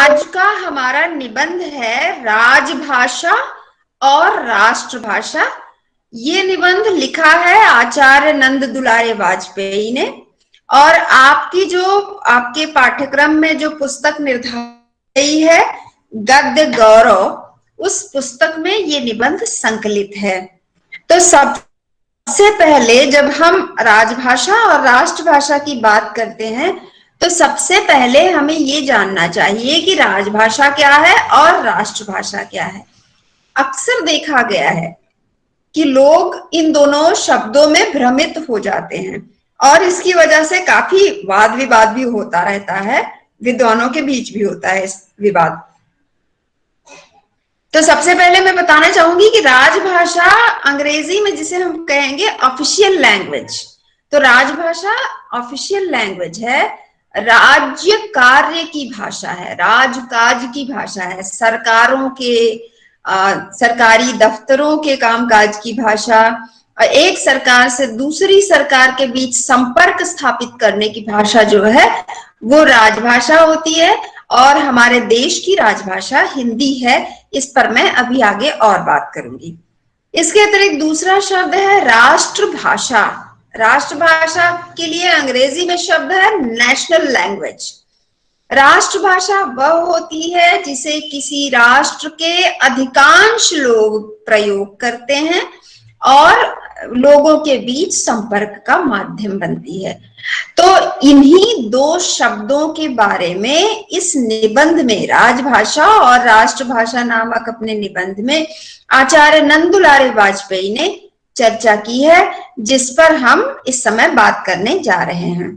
आज का हमारा निबंध है राजभाषा और राष्ट्रभाषा। ये निबंध लिखा है आचार्य नंद दुलारे वाजपेयी ने। और आपके पाठ्यक्रम में जो पुस्तक निर्धारित है गद्य गौरव, उस पुस्तक में ये निबंध संकलित है। तो सबसे पहले जब हम राजभाषा और राष्ट्रभाषा की बात करते हैं तो सबसे पहले हमें ये जानना चाहिए कि राजभाषा क्या है और राष्ट्रभाषा क्या है। अक्सर देखा गया है कि लोग इन दोनों शब्दों में भ्रमित हो जाते हैं और इसकी वजह से काफी वाद विवाद भी होता रहता है, विद्वानों के बीच भी होता है इस विवाद। तो सबसे पहले मैं बताना चाहूंगी कि राजभाषा अंग्रेजी में जिसे हम कहेंगे ऑफिशियल लैंग्वेज, तो राजभाषा ऑफिशियल लैंग्वेज है, राज्य कार्य की भाषा है, राजकाज की भाषा है, सरकारों के सरकारी दफ्तरों के कामकाज की भाषा, एक सरकार से दूसरी सरकार के बीच संपर्क स्थापित करने की भाषा जो है वो राजभाषा होती है। और हमारे देश की राजभाषा हिंदी है, इस पर मैं अभी आगे और बात करूंगी। इसके अतिरिक्त दूसरा शब्द है राष्ट्रभाषा। राष्ट्रभाषा के लिए अंग्रेजी में शब्द है नेशनल लैंग्वेज। राष्ट्रभाषा वह होती है जिसे किसी राष्ट्र के अधिकांश लोग प्रयोग करते हैं और लोगों के बीच संपर्क का माध्यम बनती है। तो इन्हीं दो शब्दों के बारे में इस निबंध में, राजभाषा और राष्ट्रभाषा नामक अपने निबंध में आचार्य नंद दुलारे वाजपेयी ने चर्चा की है, जिस पर हम इस समय बात करने जा रहे हैं।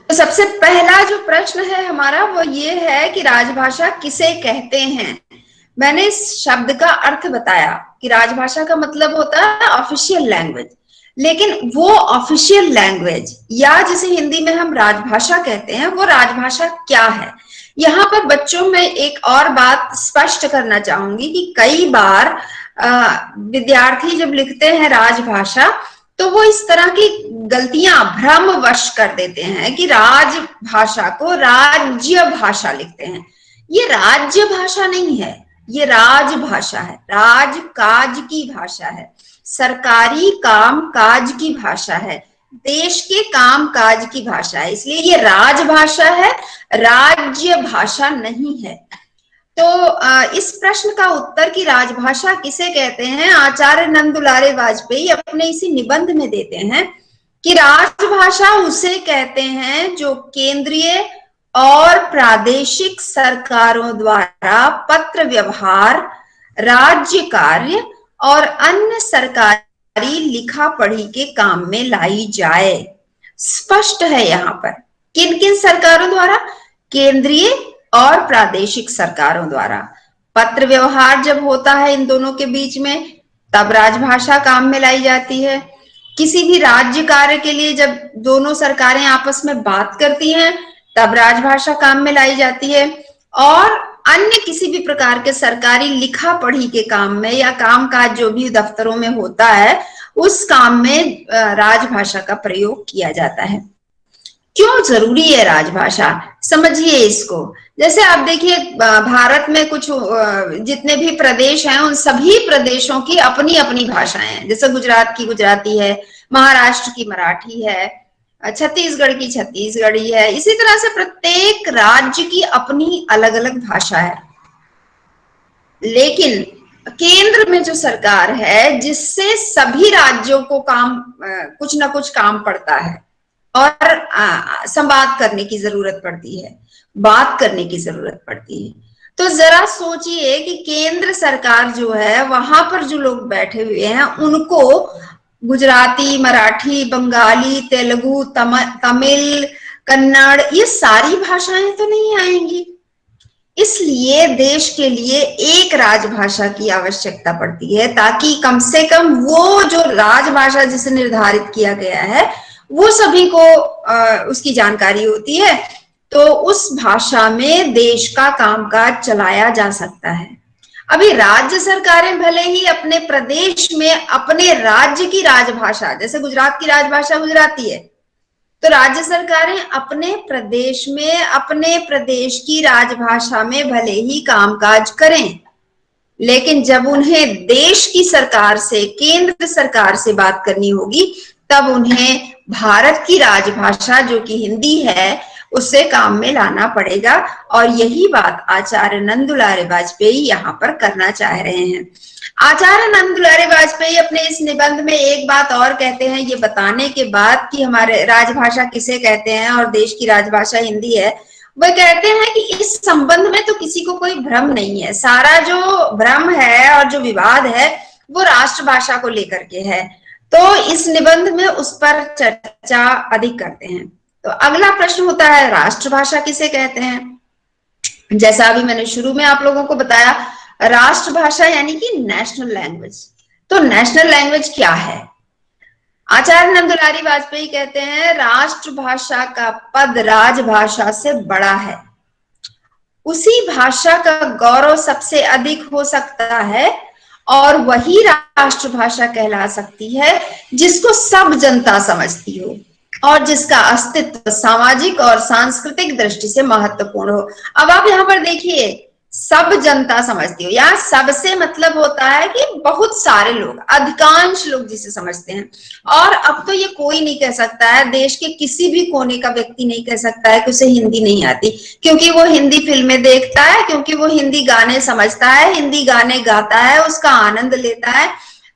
तो सबसे पहला जो प्रश्न है हमारा वो ये है कि राजभाषा किसे कहते हैं। मैंने इस शब्द का अर्थ बताया कि राजभाषा का मतलब होता है ऑफिशियल लैंग्वेज, लेकिन वो ऑफिशियल लैंग्वेज या जिसे हिंदी में हम राजभाषा कहते हैं वो राजभाषा क्या है। यहाँ पर बच्चों में एक और बात स्पष्ट करना चाहूंगी कि कई बार विद्यार्थी जब लिखते हैं राजभाषा तो वो इस तरह की गलतियां भ्रमवश कर देते हैं कि राजभाषा को राज्य भाषा लिखते हैं। ये राज्य भाषा नहीं है, ये राजभाषा है, राजकाज की भाषा है, सरकारी काम काज की भाषा है, देश के काम काज की भाषा है, इसलिए ये राजभाषा है, राज्य भाषा नहीं है। तो इस प्रश्न का उत्तर कि राजभाषा किसे कहते हैं आचार्य नंद दुलारे वाजपेयी अपने इसी निबंध में देते हैं कि राजभाषा उसे कहते हैं जो केंद्रीय और प्रादेशिक सरकारों द्वारा पत्र व्यवहार, राज्य कार्य और अन्य सरकारी लिखा पढ़ी के काम में लाई जाए। स्पष्ट है यहाँ पर किन किन सरकारों द्वारा, केंद्रीय और प्रादेशिक सरकारों द्वारा। पत्र व्यवहार जब होता है इन दोनों के बीच में तब राजभाषा काम में लाई जाती है। किसी भी राज्य कार्य के लिए जब दोनों सरकारें आपस में बात करती हैं तब राजभाषा काम में लाई जाती है। और अन्य किसी भी प्रकार के सरकारी लिखा पढ़ी के काम में या कामकाज जो भी दफ्तरों में होता है उस काम में राजभाषा का प्रयोग किया जाता है। क्यों जरूरी है राजभाषा, समझिए इसको। जैसे आप देखिए भारत में कुछ जितने भी प्रदेश हैं उन सभी प्रदेशों की अपनी अपनी भाषाएं हैं। जैसे गुजरात की गुजराती है, महाराष्ट्र की मराठी है, छत्तीसगढ़ की छत्तीसगढ़ी है, इसी तरह से प्रत्येक राज्य की अपनी अलग अलग भाषा है। लेकिन केंद्र में जो सरकार है जिससे सभी राज्यों को कुछ ना कुछ काम पड़ता है और संवाद करने की जरूरत पड़ती है, बात करने की जरूरत पड़ती है। तो जरा सोचिए कि केंद्र सरकार जो है वहां पर जो लोग बैठे हुए हैं उनको गुजराती, मराठी, बंगाली, तेलुगु, तमिल, कन्नड़ ये सारी भाषाएं तो नहीं आएंगी। इसलिए देश के लिए एक राजभाषा की आवश्यकता पड़ती है ताकि कम से कम वो जो राजभाषा जिसे निर्धारित किया गया है वो सभी को उसकी जानकारी होती है, तो उस भाषा में देश का कामकाज चलाया जा सकता है। अभी राज्य सरकारें भले ही अपने प्रदेश में अपने राज्य की राजभाषा, जैसे गुजरात की राजभाषा गुजराती है, तो राज्य सरकारें अपने प्रदेश में अपने प्रदेश की राजभाषा में भले ही कामकाज करें, लेकिन जब उन्हें देश की सरकार से, केंद्र सरकार से बात करनी होगी, तब उन्हें भारत की राजभाषा जो कि हिंदी है उससे काम में लाना पड़ेगा। और यही बात आचार्य नंदुलारे वाजपेयी यहाँ पर करना चाह रहे हैं। आचार्य नंदुलारे वाजपेयी अपने इस निबंध में एक बात और कहते हैं, ये बताने के बाद कि हमारे राजभाषा किसे कहते हैं और देश की राजभाषा हिंदी है, वह कहते हैं कि इस संबंध में तो किसी को कोई भ्रम नहीं है, सारा जो भ्रम है और जो विवाद है वो राष्ट्रभाषा को लेकर के है। तो इस निबंध में उस पर चर्चा अधिक करते हैं। तो अगला प्रश्न होता है, राष्ट्रभाषा किसे कहते हैं? जैसा अभी मैंने शुरू में आप लोगों को बताया, राष्ट्रभाषा यानी कि नेशनल लैंग्वेज। तो नेशनल लैंग्वेज क्या है? आचार्य नंदुलारी वाजपेयी कहते हैं, राष्ट्रभाषा का पद राजभाषा से बड़ा है। उसी भाषा का गौरव सबसे अधिक हो सकता है और वही राष्ट्रभाषा कहला सकती है जिसको सब जनता समझती हो और जिसका अस्तित्व सामाजिक और सांस्कृतिक दृष्टि से महत्वपूर्ण हो। अब आप यहाँ पर देखिए, सब जनता समझती हो, या सबसे मतलब होता है कि बहुत सारे लोग, अधिकांश लोग जिसे समझते हैं। और अब तो ये कोई नहीं कह सकता है, देश के किसी भी कोने का व्यक्ति नहीं कह सकता है कि उसे हिंदी नहीं आती, क्योंकि वो हिंदी फिल्में देखता है, क्योंकि वो हिंदी गाने समझता है, हिंदी गाने गाता है, उसका आनंद लेता है।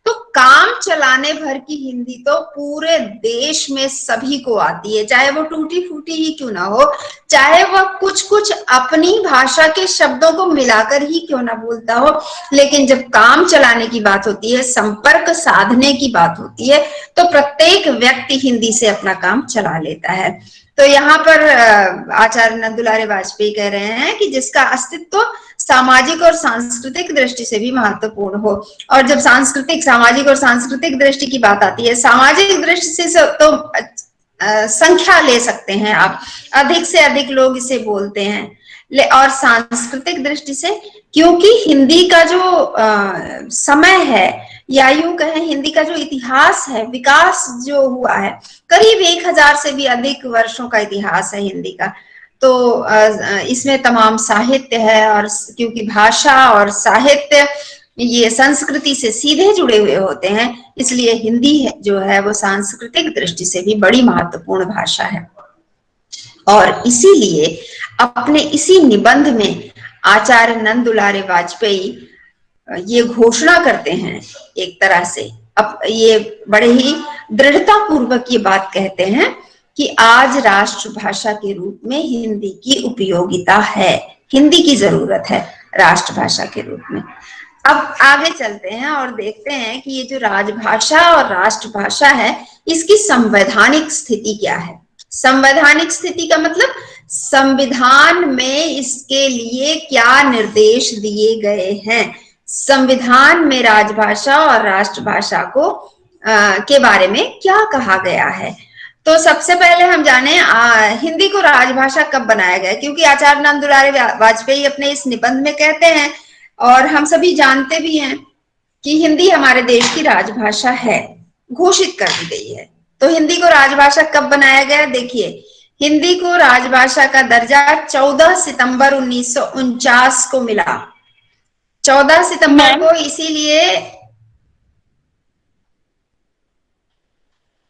तो काम चलाने भर की हिंदी तो पूरे देश में सभी को आती है, चाहे वो टूटी फूटी ही क्यों ना हो, चाहे वह कुछ कुछ अपनी भाषा के शब्दों को मिलाकर ही क्यों ना बोलता हो। लेकिन जब काम चलाने की बात होती है, संपर्क साधने की बात होती है, तो प्रत्येक व्यक्ति हिंदी से अपना काम चला लेता है। तो यहाँ पर आचार्य नंदुलारे वाजपेयी कह रहे हैं कि जिसका अस्तित्व सामाजिक और सांस्कृतिक दृष्टि से भी महत्वपूर्ण हो। और जब सामाजिक और सांस्कृतिक दृष्टि की बात आती है, सामाजिक दृष्टि से तो संख्या ले सकते हैं आप, अधिक से अधिक लोग इसे बोलते हैं, और सांस्कृतिक दृष्टि से क्योंकि हिंदी का जो समय है, या यूं कहें हिंदी का जो इतिहास है, विकास जो हुआ है, करीब 1000 से भी अधिक वर्षों का इतिहास है हिंदी का। तो इसमें तमाम साहित्य है, और क्योंकि भाषा और साहित्य ये संस्कृति से सीधे जुड़े हुए होते हैं, इसलिए हिंदी जो है वो सांस्कृतिक दृष्टि से भी बड़ी महत्वपूर्ण भाषा है। और इसीलिए अपने इसी निबंध में आचार्य नंदुलारे वाजपेयी ये घोषणा करते हैं, एक तरह से अब ये बड़े ही दृढ़ता पूर्वक ये बात कहते हैं कि आज राष्ट्रभाषा के रूप में हिंदी की उपयोगिता है, हिंदी की जरूरत है राष्ट्रभाषा के रूप में। अब आगे चलते हैं और देखते हैं कि ये जो राजभाषा और राष्ट्रभाषा है, इसकी संवैधानिक स्थिति क्या है। संवैधानिक स्थिति का मतलब संविधान में इसके लिए क्या निर्देश दिए गए हैं, संविधान में राजभाषा और राष्ट्रभाषा को के बारे में क्या कहा गया है। तो सबसे पहले हम जाने हिंदी को राजभाषा कब बनाया गया, क्योंकि आचार्य नंदुलारे वाजपेयी अपने इस निबंध में कहते हैं, और हम सभी जानते भी हैं कि हिंदी हमारे देश की राजभाषा है, घोषित कर दी गई है। तो हिंदी को राजभाषा कब बनाया गया? देखिए, हिंदी को राजभाषा का दर्जा 14 सितंबर 1949 को मिला। 14 सितंबर को इसीलिए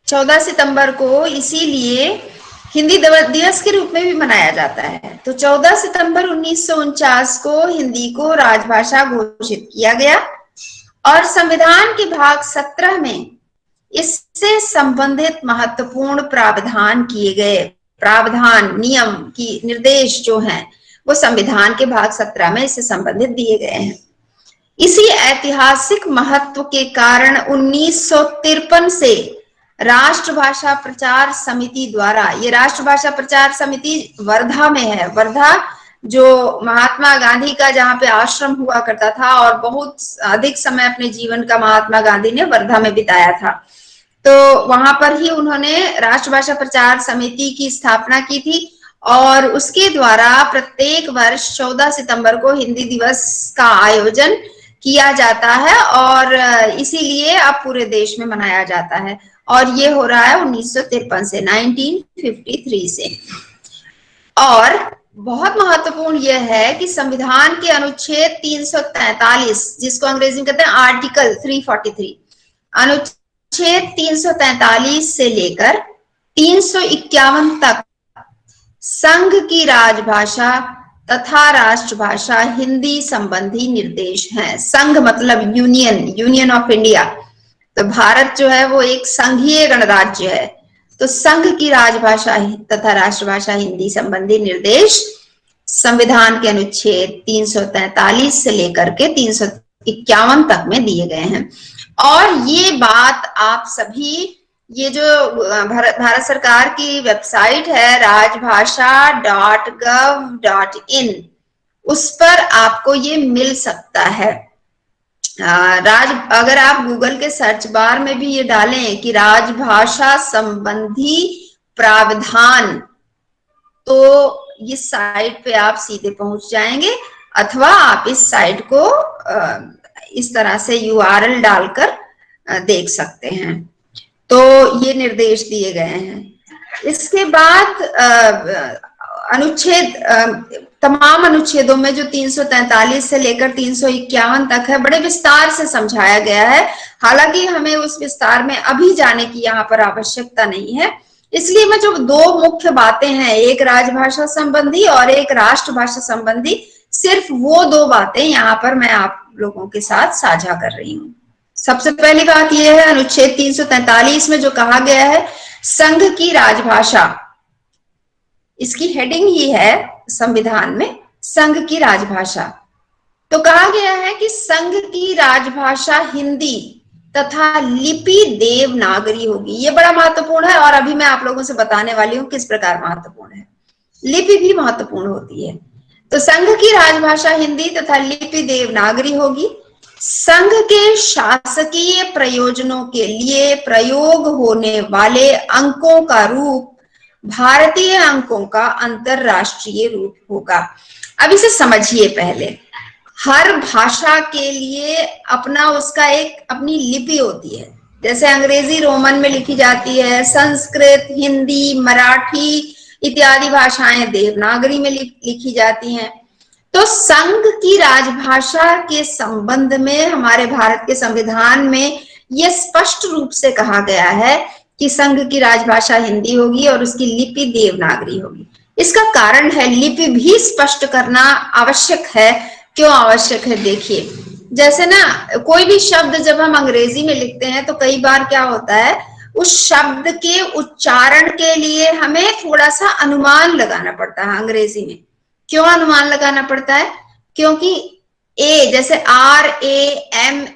14 सितंबर को इसीलिए हिंदी दिवस के रूप में भी मनाया जाता है। तो 14 सितंबर 1949 को हिंदी को राजभाषा घोषित किया गया, और संविधान के भाग 17 में इससे संबंधित महत्वपूर्ण प्रावधान किए गए। प्रावधान, नियम की निर्देश जो हैं वो संविधान के भाग 17 में इससे संबंधित दिए गए हैं। इसी ऐतिहासिक महत्व के कारण 1953 से राष्ट्रभाषा प्रचार समिति द्वारा, ये राष्ट्रभाषा प्रचार समिति वर्धा में है, वर्धा जो महात्मा गांधी का जहाँ पे आश्रम हुआ करता था, और बहुत अधिक समय अपने जीवन का महात्मा गांधी ने वर्धा में बिताया था। तो वहां पर ही उन्होंने राष्ट्रभाषा प्रचार समिति की स्थापना की थी, और उसके द्वारा प्रत्येक वर्ष 14 सितंबर को हिंदी दिवस का आयोजन किया जाता है और इसीलिए अब पूरे देश में मनाया जाता है। और ये हो रहा है 1953 से, 1953 से। और बहुत महत्वपूर्ण यह है कि संविधान के अनुच्छेद 343, जिसको अंग्रेजी में कहते हैं आर्टिकल 343, अनुच्छेद 343 से लेकर 351 तक संघ की राजभाषा तथा राष्ट्रभाषा हिंदी संबंधी निर्देश हैं। संघ मतलब यूनियन, यूनियन ऑफ इंडिया। तो भारत जो है वो एक संघीय गणराज्य है। तो संघ की राजभाषा तथा राष्ट्रभाषा हिंदी संबंधी निर्देश संविधान के अनुच्छेद 343 से लेकर के 351 तक में दिए गए हैं। और ये बात आप सभी, ये जो भारत सरकार की वेबसाइट है rajbhasha.gov.in, उस पर आपको ये मिल सकता है। अगर आप गूगल के सर्च बार में भी ये डालें कि राजभाषा संबंधी प्रावधान, तो इस साइट पे आप सीधे पहुंच जाएंगे, अथवा आप इस साइट को इस तरह से URL डालकर देख सकते हैं। तो ये निर्देश दिए गए हैं। इसके बाद अनुच्छेद, तमाम अनुच्छेदों में जो 343 से लेकर 351 तक है, बड़े विस्तार से समझाया गया है। हालांकि हमें उस विस्तार में अभी जाने की यहाँ पर आवश्यकता नहीं है, इसलिए मैं जो दो मुख्य बातें हैं, एक राजभाषा संबंधी और एक राष्ट्रभाषा संबंधी, सिर्फ वो दो बातें यहाँ पर मैं आप लोगों के साथ साझा कर रही हूँ। सबसे पहली बात यह है, अनुच्छेद 343 में जो कहा गया है संघ की राजभाषा, इसकी हेडिंग ही है संविधान में संघ की राजभाषा। तो कहा गया है कि संघ की राजभाषा हिंदी तथा लिपि देवनागरी होगी। ये बड़ा महत्वपूर्ण है और अभी मैं आप लोगों से बताने वाली हूं किस प्रकार महत्वपूर्ण है। लिपि भी महत्वपूर्ण होती है। तो संघ की राजभाषा हिंदी तथा लिपि देवनागरी होगी। संघ के शासकीय प्रयोजनों के लिए प्रयोग होने वाले अंकों का रूप भारतीय अंकों का अंतरराष्ट्रीय रूप होगा। अब इसे समझिए पहले। हर भाषा के लिए अपना उसका एक अपनी लिपि होती है। जैसे अंग्रेजी रोमन में लिखी जाती है, संस्कृत, हिंदी, मराठी इत्यादि भाषाएं देवनागरी में लिखी जाती हैं। तो संघ की राजभाषा के संबंध में हमारे भारत के संविधान में यह स्पष्ट रूप से कहा गया है कि संघ की राजभाषा हिंदी होगी और उसकी लिपि देवनागरी होगी। इसका कारण है, लिपि भी स्पष्ट करना आवश्यक है। क्यों आवश्यक है? देखिए, जैसे ना कोई भी शब्द जब हम अंग्रेजी में लिखते हैं तो कई बार क्या होता है, उस शब्द के उच्चारण के लिए हमें थोड़ा सा अनुमान लगाना पड़ता है अंग्रेजी में। क्यों अनुमान लगाना पड़ता है? क्योंकि ए, जैसे RAMA,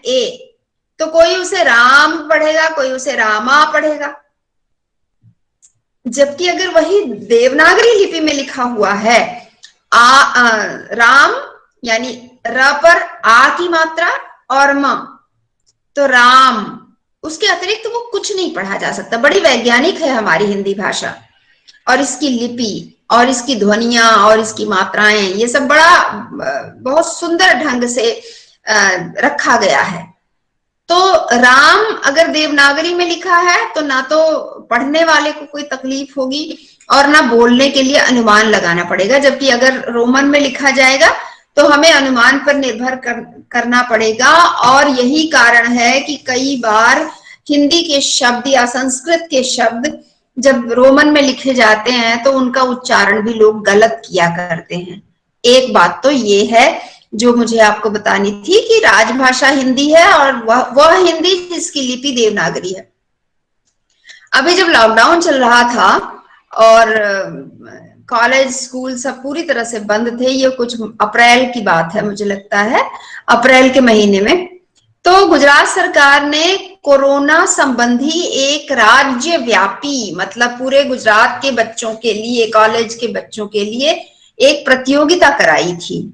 तो कोई उसे राम पढ़ेगा, कोई उसे रामा पढ़ेगा। जबकि अगर वही देवनागरी लिपि में लिखा हुआ है, राम यानी र पर आ की मात्रा और म, तो राम, उसके अतिरिक्त वो कुछ नहीं पढ़ा जा सकता। बड़ी वैज्ञानिक है हमारी हिंदी भाषा, और इसकी लिपि और इसकी ध्वनियां और इसकी मात्राएं, ये सब बहुत सुंदर ढंग से रखा गया है। तो राम अगर देवनागरी में लिखा है तो ना तो पढ़ने वाले को कोई तकलीफ होगी और ना बोलने के लिए अनुमान लगाना पड़ेगा। जबकि अगर रोमन में लिखा जाएगा तो हमें अनुमान पर निर्भर करना पड़ेगा। और यही कारण है कि कई बार हिंदी के शब्द या संस्कृत के शब्द जब रोमन में लिखे जाते हैं तो उनका उच्चारण भी लोग गलत किया करते हैं। एक बात तो ये है जो मुझे आपको बतानी थी कि राजभाषा हिंदी है और वह हिंदी जिसकी लिपि देवनागरी है। अभी जब लॉकडाउन चल रहा था और कॉलेज स्कूल सब पूरी तरह से बंद थे, ये कुछ अप्रैल की बात है मुझे लगता है, अप्रैल के महीने में, तो गुजरात सरकार ने कोरोना संबंधी एक राज्य व्यापी, मतलब पूरे गुजरात के बच्चों के लिए, कॉलेज के बच्चों के लिए एक प्रतियोगिता कराई थी,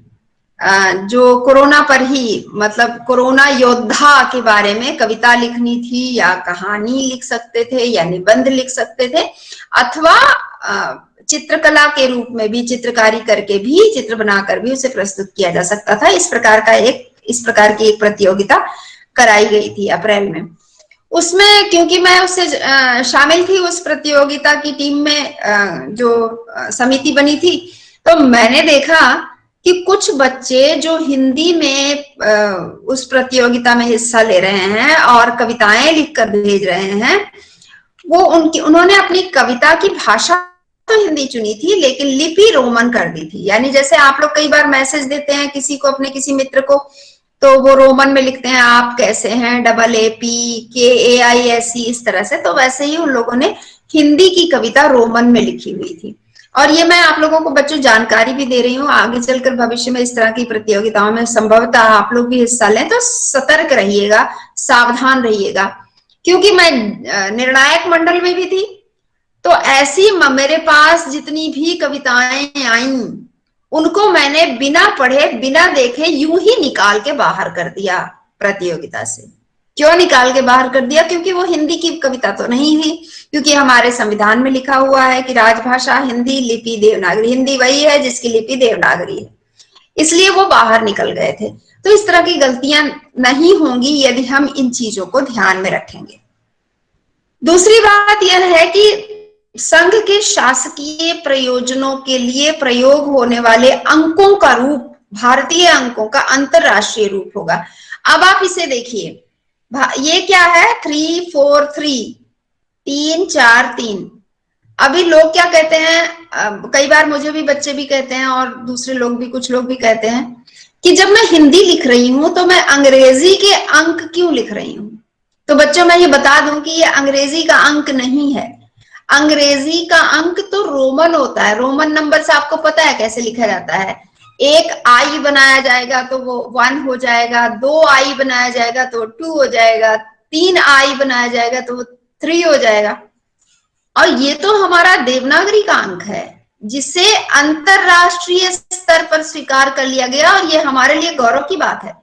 जो कोरोना पर ही, मतलब कोरोना योद्धा के बारे में कविता लिखनी थी या कहानी लिख सकते थे या निबंध लिख सकते थे, अथवा चित्रकला के रूप में भी, चित्रकारी करके भी, चित्र बनाकर भी उसे प्रस्तुत किया जा सकता था। इस प्रकार की एक प्रतियोगिता कराई गई थी अप्रैल में। उसमें क्योंकि मैं उससे शामिल थी, उस प्रतियोगिता की टीम में जो समिति बनी थी, तो मैंने देखा कि कुछ बच्चे जो हिंदी में उस प्रतियोगिता में हिस्सा ले रहे हैं और कविताएं लिखकर भेज रहे हैं, वो उन्होंने अपनी कविता की भाषा तो हिंदी चुनी थी, लेकिन लिपि रोमन कर दी थी। यानी जैसे आप लोग कई बार मैसेज देते हैं किसी को, अपने किसी मित्र को, तो वो रोमन में लिखते हैं आप कैसे हैं, AAPKAISE, इस तरह से। तो वैसे ही उन लोगों ने हिंदी की कविता रोमन में लिखी हुई थी। और ये मैं आप लोगों को बच्चों जानकारी भी दे रही हूँ, आगे चलकर भविष्य में इस तरह की प्रतियोगिताओं में संभवतः आप लोग भी हिस्सा लें, तो सतर्क रहिएगा, सावधान रहिएगा। क्योंकि मैं निर्णायक मंडल में भी थी, तो ऐसी मेरे पास जितनी भी कविताएं आईं, उनको मैंने बिना पढ़े बिना देखे यूं ही निकाल के बाहर कर दिया प्रतियोगिता से। क्यों निकाल के बाहर कर दिया? क्योंकि वो हिंदी की कविता तो नहीं हुई, क्योंकि हमारे संविधान में लिखा हुआ है कि राजभाषा हिंदी, लिपि देवनागरी। हिंदी वही है जिसकी लिपि देवनागरी है, इसलिए वो बाहर निकल गए थे। तो इस तरह की गलतियां नहीं होंगी यदि हम इन चीजों को ध्यान में रखेंगे। दूसरी बात यह है कि संघ के शासकीय प्रयोजनों के लिए प्रयोग होने वाले अंकों का रूप भारतीय अंकों का अंतरराष्ट्रीय रूप होगा। अब आप इसे देखिए, ये क्या है? 343, 343। अभी लोग क्या कहते हैं, कई बार मुझे भी बच्चे भी कहते हैं और दूसरे लोग भी, कुछ लोग भी कहते हैं कि जब मैं हिंदी लिख रही हूं तो मैं अंग्रेजी के अंक क्यों लिख रही हूं? तो बच्चों मैं ये बता दूं कि ये अंग्रेजी का अंक नहीं है। अंग्रेजी का अंक तो रोमन होता है। रोमन नंबर से आपको पता है कैसे लिखा जाता है? एक आई बनाया जाएगा तो वो 1 हो जाएगा, 2 आई बनाया जाएगा तो 2 हो जाएगा, 3 आई बनाया जाएगा तो वो 3 हो जाएगा। और ये तो हमारा देवनागरी का अंक है, जिसे अंतरराष्ट्रीय स्तर पर स्वीकार कर लिया गया। और ये हमारे लिए गौरव की बात है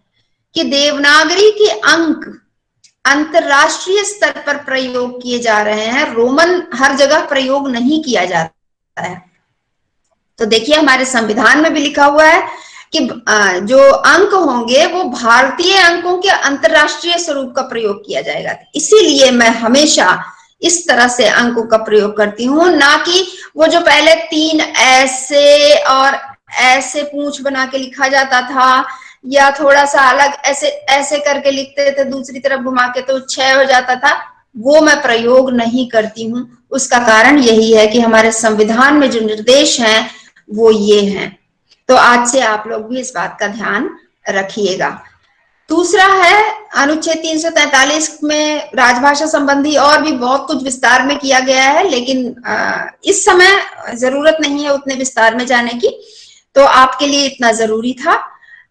कि देवनागरी के अंक अंतरराष्ट्रीय स्तर पर प्रयोग किए जा रहे हैं, रोमन हर जगह प्रयोग नहीं किया जाता है। तो देखिए हमारे संविधान में भी लिखा हुआ है कि जो अंक होंगे वो भारतीय अंकों के अंतरराष्ट्रीय स्वरूप का प्रयोग किया जाएगा। इसीलिए मैं हमेशा इस तरह से अंकों का प्रयोग करती हूँ, ना कि वो जो पहले 3 ऐसे और ऐसे पूंछ बना के लिखा जाता था, या थोड़ा सा अलग ऐसे ऐसे करके लिखते थे दूसरी तरफ घुमा के तो 6 हो जाता था, वो मैं प्रयोग नहीं करती हूँ। उसका कारण यही है कि हमारे संविधान में जो निर्देश हैं वो ये हैं। तो आज से आप लोग भी इस बात का ध्यान रखिएगा। दूसरा है अनुच्छेद 343 में राजभाषा संबंधी और भी बहुत कुछ विस्तार में किया गया है, लेकिन इस समय जरूरत नहीं है उतने विस्तार में जाने की, तो आपके लिए इतना जरूरी था।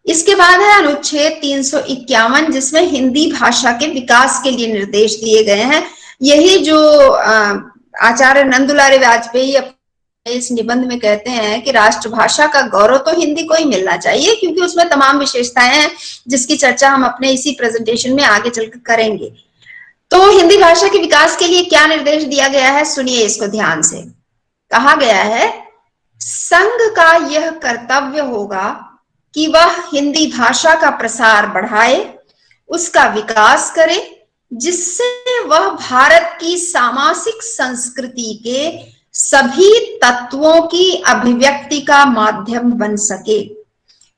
इसके बाद है अनुच्छेद 351, जिसमें हिंदी भाषा के विकास के लिए निर्देश दिए गए हैं। यही जो आचार्य नंदुलारे वाजपेयी इस निबंध में कहते हैं कि राष्ट्रभाषा का गौरव तो हिंदी को ही मिलना चाहिए, क्योंकि उसमें तमाम विशेषताएं हैं जिसकी चर्चा हम अपने इसी प्रेजेंटेशन में आगे चलकर करेंगे। तो हिंदी भाषा के विकास के लिए क्या निर्देश दिया गया है, सुनिए इसको ध्यान से। कहा गया है, संघ का यह कर्तव्य होगा कि वह हिंदी भाषा का प्रसार बढ़ाए, उसका विकास करे, जिससे वह भारत की सामासिक संस्कृति के सभी तत्वों की अभिव्यक्ति का माध्यम बन सके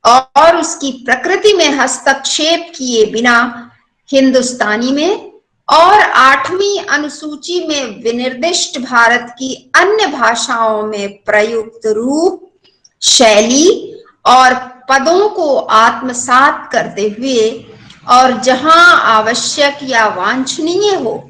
और उसकी प्रकृति में हस्तक्षेप किए बिना हिंदुस्तानी में और 8वीं अनुसूची में विनिर्दिष्ट भारत की अन्य भाषाओं में प्रयुक्त रूप, शैली और पदों को आत्मसात करते हुए और जहां आवश्यक या वांछनीय हो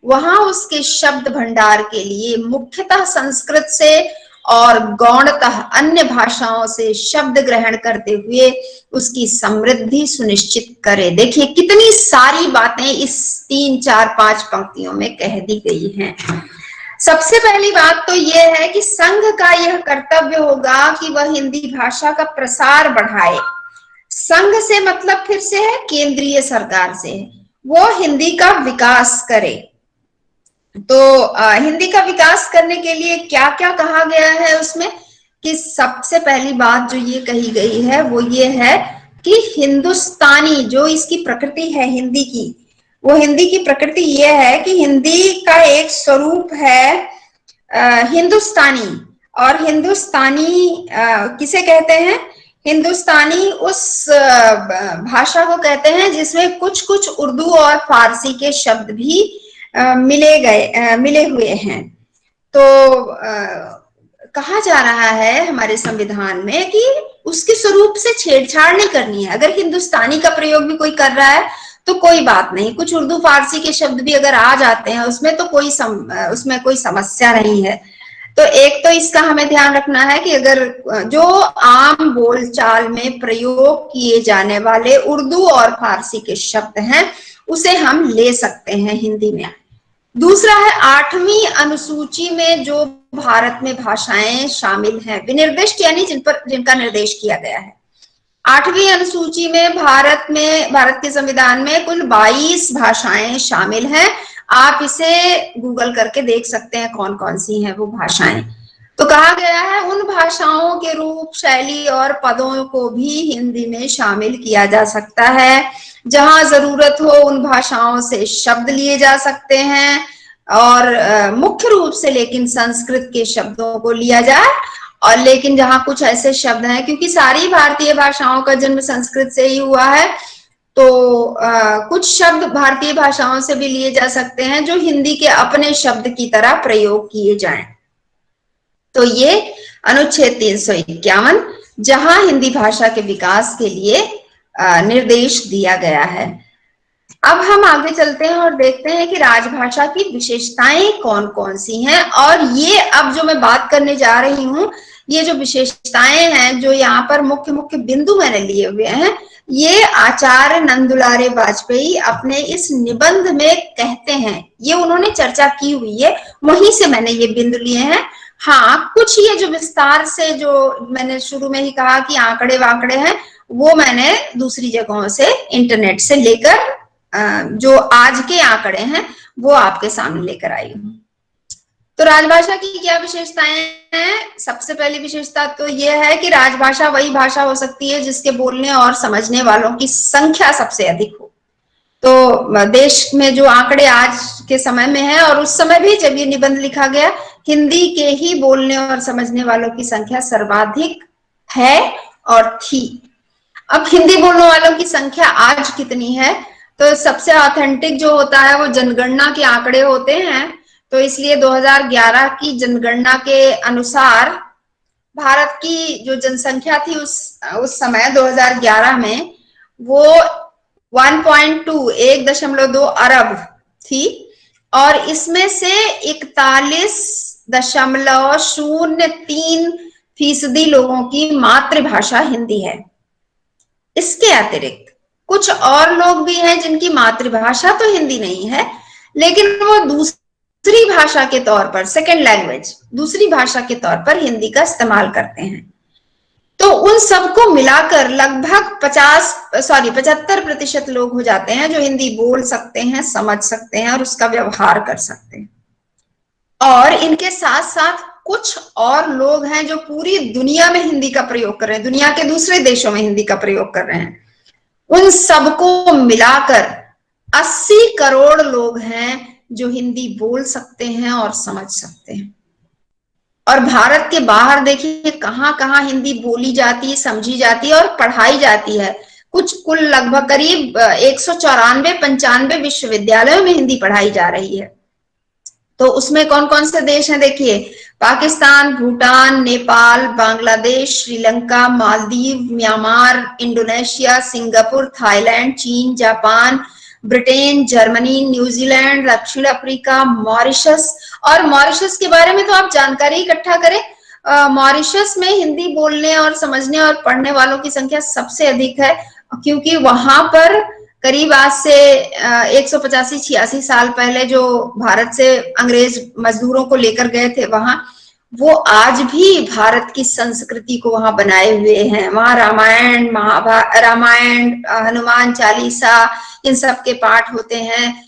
वहां उसके शब्द भंडार के लिए मुख्यतः संस्कृत से और गौणतः अन्य भाषाओं से शब्द ग्रहण करते हुए उसकी समृद्धि सुनिश्चित करे। देखिए कितनी सारी बातें इस 3, 4, 5 पंक्तियों में कह दी गई हैं। सबसे पहली बात तो यह है कि संघ का यह कर्तव्य होगा कि वह हिंदी भाषा का प्रसार बढ़ाए। संघ से मतलब फिर से है केंद्रीय सरकार से, वो हिंदी का विकास करे। तो हिंदी का विकास करने के लिए क्या क्या कहा गया है उसमें, कि सबसे पहली बात जो ये कही गई है वो ये है कि हिंदुस्तानी जो इसकी प्रकृति है हिंदी की, वो हिंदी की प्रकृति ये है कि हिंदी का एक स्वरूप है हिंदुस्तानी। और हिंदुस्तानी किसे कहते हैं? हिंदुस्तानी उस भाषा को कहते हैं जिसमें कुछ कुछ उर्दू और फारसी के शब्द भी मिले हुए हैं। तो कहा जा रहा है हमारे संविधान में कि उसके स्वरूप से छेड़छाड़ नहीं करनी है। अगर हिंदुस्तानी का प्रयोग भी कोई कर रहा है तो कोई बात नहीं, कुछ उर्दू फारसी के शब्द भी अगर आ जाते हैं उसमें तो उसमें कोई समस्या नहीं है। तो एक तो इसका हमें ध्यान रखना है कि अगर जो आम बोलचाल में प्रयोग किए जाने वाले उर्दू और फारसी के शब्द हैं उसे हम ले सकते हैं हिंदी में। दूसरा है 8वीं अनुसूची में जो भारत में भाषाएं शामिल हैं, विनिर्दिष्ट यानी जिनका निर्देश किया गया है। 8वीं अनुसूची में भारत के संविधान में कुल 22 भाषाएं शामिल हैं। आप इसे गूगल करके देख सकते हैं कौन कौन सी हैं वो भाषाएं। तो कहा गया है उन भाषाओं के रूप, शैली और पदों को भी हिंदी में शामिल किया जा सकता है। जहां जरूरत हो उन भाषाओं से शब्द लिए जा सकते हैं और मुख्य रूप से लेकिन संस्कृत के शब्दों को लिया जाए। और लेकिन जहां कुछ ऐसे शब्द हैं, क्योंकि सारी भारतीय भाषाओं का जन्म संस्कृत से ही हुआ है, तो कुछ शब्द भारतीय भाषाओं से भी लिए जा सकते हैं जो हिंदी के अपने शब्द की तरह प्रयोग किए जाएं। तो ये अनुच्छेद 351 जहां हिंदी भाषा के विकास के लिए निर्देश दिया गया है। अब हम आगे चलते हैं और देखते हैं कि राजभाषा की विशेषताएं कौन कौन सी हैं। और ये अब जो मैं बात करने जा रही हूं, ये जो विशेषताएं हैं, जो यहाँ पर मुख्य मुख्य बिंदु मैंने लिए हुए हैं, ये आचार्य नंदुलारे वाजपेयी अपने इस निबंध में कहते हैं। ये उन्होंने चर्चा की हुई है, वहीं से मैंने ये बिंदु लिए हैं। हाँ, कुछ ये जो विस्तार से जो मैंने शुरू में ही कहा कि आंकड़े वाकड़े हैं, वो मैंने दूसरी जगहों से इंटरनेट से लेकर जो आज के आंकड़े हैं वो आपके सामने लेकर आई हूं। तो राजभाषा की क्या विशेषताएं हैं? सबसे पहली विशेषता तो यह है कि राजभाषा वही भाषा हो सकती है जिसके बोलने और समझने वालों की संख्या सबसे अधिक हो। तो देश में जो आंकड़े आज के समय में है और उस समय भी जब ये निबंध लिखा गया, हिंदी के ही बोलने और समझने वालों की संख्या सर्वाधिक है और थी। अब हिंदी बोलने वालों की संख्या आज कितनी है? तो सबसे ऑथेंटिक जो होता है वो जनगणना के आंकड़े होते हैं। तो इसलिए 2011 की जनगणना के अनुसार भारत की जो जनसंख्या थी उस समय 2011 में वो 1.2 अरब थी और इसमें से 41.03% लोगों की मातृभाषा हिंदी है। इसके अतिरिक्त कुछ और लोग भी हैं जिनकी मातृभाषा तो हिंदी नहीं है, लेकिन वो दूसरी भाषा के तौर पर, सेकेंड लैंग्वेज, दूसरी भाषा के तौर पर हिंदी का इस्तेमाल करते हैं। तो उन सबको मिलाकर लगभग 75% लोग हो जाते हैं जो हिंदी बोल सकते हैं, समझ सकते हैं और उसका व्यवहार कर सकते हैं। और इनके साथ साथ कुछ और लोग हैं जो पूरी दुनिया में हिंदी का प्रयोग कर रहे हैं, दुनिया के दूसरे देशों में हिंदी का प्रयोग कर रहे हैं। उन सबको मिलाकर 80 करोड़ लोग हैं जो हिंदी बोल सकते हैं और समझ सकते हैं। और भारत के बाहर देखिए कहां कहां हिंदी बोली जाती है, समझी जाती है और पढ़ाई जाती है। कुल लगभग करीब 194-95 विश्वविद्यालयों में हिंदी पढ़ाई जा रही है। तो उसमें कौन कौन से देश हैं देखिए, Pakistan, Bhutan, Nepal, Bangladesh, Sri Lanka, Maldives, Myanmar, Indonesia, Singapore, Thailand, चीन, जापान, ब्रिटेन, जर्मनी, न्यूजीलैंड, दक्षिण अफ्रीका, मॉरिशस। और मॉरिशस के बारे में तो आप जानकारी इकट्ठा करें। मॉरिशस में हिंदी बोलने और समझने और पढ़ने वालों की संख्या सबसे अधिक है, क्योंकि वहां पर करीब आज से 185-86 साल पहले जो भारत से अंग्रेज मजदूरों को लेकर गए थे वहां, वो आज भी भारत की संस्कृति को वहां बनाए हुए हैं। वहां रामायण, हनुमान चालीसा, इन सब के पाठ होते हैं।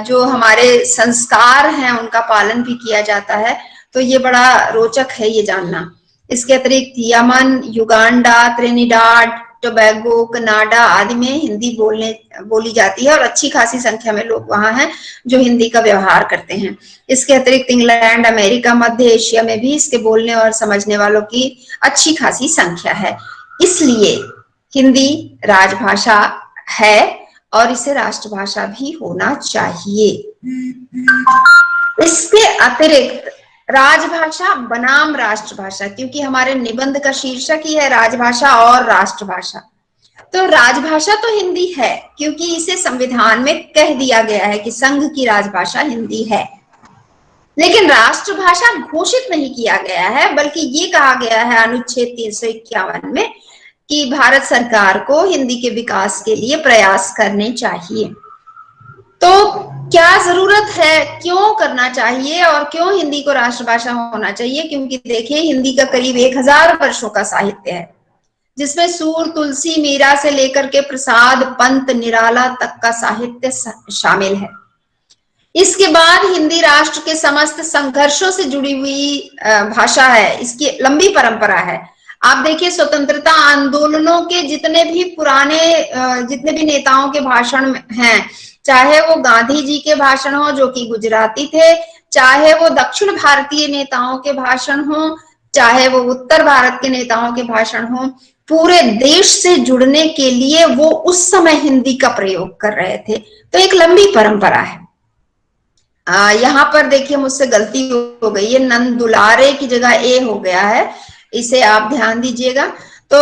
जो हमारे संस्कार हैं उनका पालन भी किया जाता है। तो ये बड़ा रोचक है ये जानना। इसके अतिरिक्त यमन, युगांडा, त्रिनिडाद, टोबैगो, कनाडा आदि में हिंदी बोली जाती है और अच्छी खासी संख्या में लोग वहां हैं जो हिंदी का व्यवहार करते हैं। इसके अतिरिक्त इंग्लैंड, अमेरिका, मध्य एशिया में भी इसके बोलने और समझने वालों की अच्छी खासी संख्या है। इसलिए हिंदी राजभाषा है और इसे राष्ट्रभाषा भी होना चाहिए। इसके अतिरिक्त राजभाषा बनाम राष्ट्रभाषा, क्योंकि हमारे निबंध का शीर्षक ही है राजभाषा और राष्ट्रभाषा, तो राजभाषा तो हिंदी है क्योंकि इसे संविधान में कह दिया गया है कि संघ की राजभाषा हिंदी है। लेकिन राष्ट्रभाषा घोषित नहीं किया गया है, बल्कि ये कहा गया है अनुच्छेद 351 में कि भारत सरकार को हिंदी के विकास के लिए प्रयास करने चाहिए। तो क्या जरूरत है, क्यों करना चाहिए और क्यों हिंदी को राष्ट्रभाषा होना चाहिए? क्योंकि देखिए हिंदी का करीब 1000 वर्षों का साहित्य है, जिसमें सूर, तुलसी, मीरा से लेकर के प्रसाद, पंत, निराला तक का साहित्य शामिल है। इसके बाद हिंदी राष्ट्र के समस्त संघर्षों से जुड़ी हुई भाषा है, इसकी लंबी परंपरा है। आप देखिए स्वतंत्रता आंदोलनों के जितने भी नेताओं के भाषण हैं, चाहे वो गांधी जी के भाषण हो जो कि गुजराती थे, चाहे वो दक्षिण भारतीय नेताओं के भाषण हो, चाहे वो उत्तर भारत के नेताओं के भाषण हो, पूरे देश से जुड़ने के लिए वो उस समय हिंदी का प्रयोग कर रहे थे। तो एक लंबी परंपरा है। यहाँ पर देखिए मुझसे गलती हो गई है, नंद दुलारे की जगह ए हो गया है, इसे आप ध्यान दीजिएगा। तो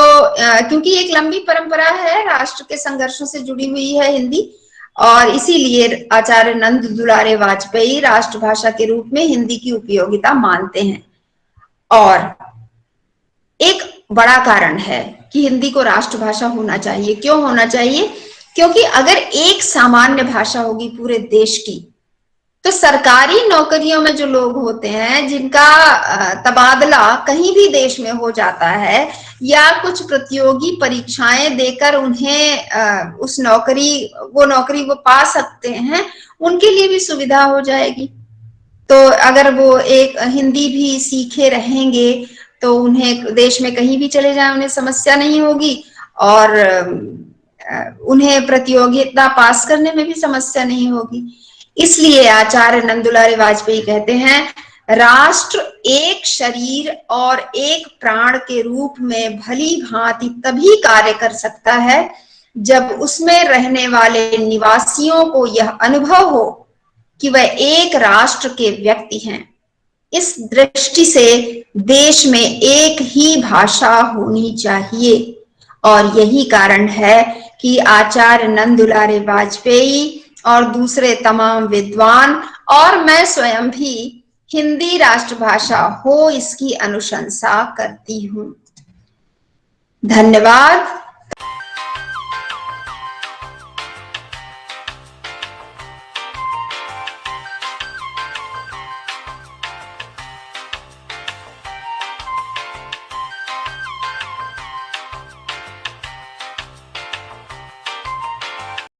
क्योंकि एक लंबी परंपरा है, राष्ट्र के संघर्षों से जुड़ी हुई है हिंदी, और इसीलिए आचार्य नंद दुलारे वाजपेयी राष्ट्रभाषा के रूप में हिंदी की उपयोगिता मानते हैं। और एक बड़ा कारण है कि हिंदी को राष्ट्रभाषा होना चाहिए। क्यों होना चाहिए? क्योंकि अगर एक सामान्य भाषा होगी पूरे देश की, तो सरकारी नौकरियों में जो लोग होते हैं जिनका तबादला कहीं भी देश में हो जाता है या कुछ प्रतियोगी परीक्षाएं देकर उन्हें उस नौकरी वो पा सकते हैं, उनके लिए भी सुविधा हो जाएगी। तो अगर वो एक हिंदी भी सीखे रहेंगे तो उन्हें देश में कहीं भी चले जाए उन्हें समस्या नहीं होगी, और उन्हें प्रतियोगिता पास करने में भी समस्या नहीं होगी। इसलिए आचार्य नंद दुलारे वाजपेयी कहते हैं राष्ट्र एक शरीर और एक प्राण के रूप में भली भांति तभी कार्य कर सकता है जब उसमें रहने वाले निवासियों को यह अनुभव हो कि वह एक राष्ट्र के व्यक्ति हैं। इस दृष्टि से देश में एक ही भाषा होनी चाहिए, और यही कारण है कि आचार्य नंद दुलारे वाजपेयी और दूसरे तमाम विद्वान और मैं स्वयं भी हिंदी राष्ट्रभाषा हो इसकी अनुशंसा करती हूं। धन्यवाद।